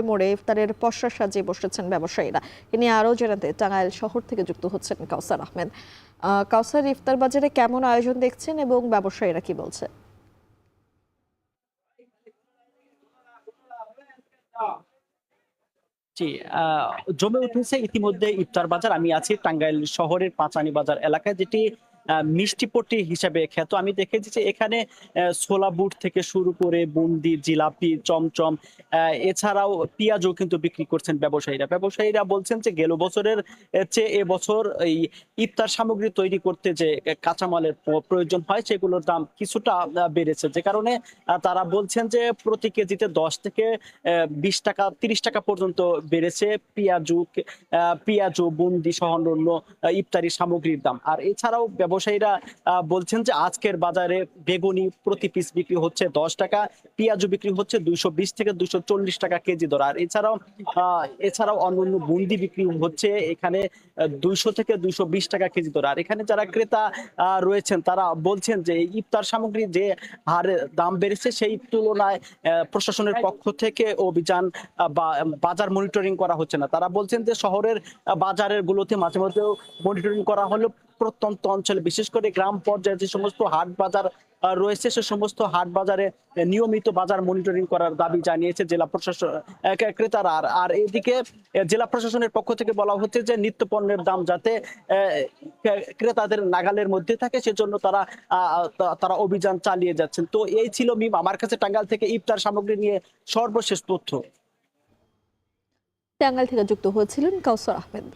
মোড়ে ইফতারের পসরা সাজিয়ে বসেছেন ব্যবসায়ীরা। এ নিয়ে আরও জানাতে টাঙ্গাইল শহর থেকে যুক্ত হচ্ছেন কাউসার আহমেদ। কাউসার, ইফতার বাজারে কেমন আয়োজন দেখছেন এবং ব্যবসায়ীরা কি বলছে? জি, জমে উঠেছে ইতিমধ্যে ইফতার বাজার। আমি আছি টাঙ্গাইল শহরের পাঁচানী বাজার এলাকায়, যেটি মিষ্টিপট্টি হিসেবে খ্যাত। আমি দেখেছি যে এখানে ছোলা বুট থেকে শুরু করে বুন্দি, জিলাপি, চমচম, এছাড়াও পেঁয়াজও কিন্তু বিক্রি করছেন ব্যবসায়ীরা। ব্যবসায়ীরা বলছেন যে গেল বছরের চেয়ে এবছর এই ইফতার সামগ্রী তৈরি করতে যে কাঁচামালের প্রয়োজন হয় সেগুলোর দাম কিছুটা বেড়েছে। যে কারণে তারা বলছেন যে প্রতি কেজিতে ১০ থেকে ২০ টাকা ৩০ টাকা পর্যন্ত বেড়েছে পেঁয়াজু, বুন্দি সহ অন্যান্য ইফতারি সামগ্রীর দাম। আর এছাড়াও ব্যবসায়ীরা বলছেন যে আজকের বাজারে বেগুনি প্রতি পিস বিক্রি হচ্ছে ১০ টাকা, পেঁয়াজু বিক্রি হচ্ছে ২২০ থেকে ২৪০ টাকা কেজি দর। আর এছাড়াও অন্যান্য বুন্দি বিক্রি হচ্ছে এখানে ২০০ থেকে ২২০ টাকা কেজি দর। আর এখানে যারা ক্রেতা রয়েছেন তারা বলছেন যে ইফতার সামগ্রী যে হারে দাম বেড়েছে সেই তুলনায় প্রশাসনের পক্ষ থেকে অভিযান বা বাজার মনিটরিং করা হচ্ছে না। তারা বলছেন যে শহরের বাজারের গুলোতে মাঝে মধ্যেও মনিটরিং করা হলো, প্রত্যন্ত অঞ্চলে বিশেষ করে গ্রাম পর্যায়ে যে সমস্ত হাট বাজার রয়েছে সে সমস্ত হাট বাজারে নিয়মিত বাজার মনিটরিং করার দাবি জানিয়েছে জেলা প্রশাসন, ক্রেতারা। আর এদিকে জেলা প্রশাসনের পক্ষ থেকে বলা হচ্ছে যে নিত্য পণ্যের দাম যাতে ক্রেতাদের নাগালের মধ্যে থাকে সেজন্য তারা অভিযান চালিয়ে যাচ্ছেন। তো এই ছিল মিম আমার কাছে টাঙ্গাইল থেকে ইফতার সামগ্রী নিয়ে সর্বশেষ তথ্য। টাঙ্গাইল থেকে যুক্ত হয়েছিলেন কাউসার আহমেদ।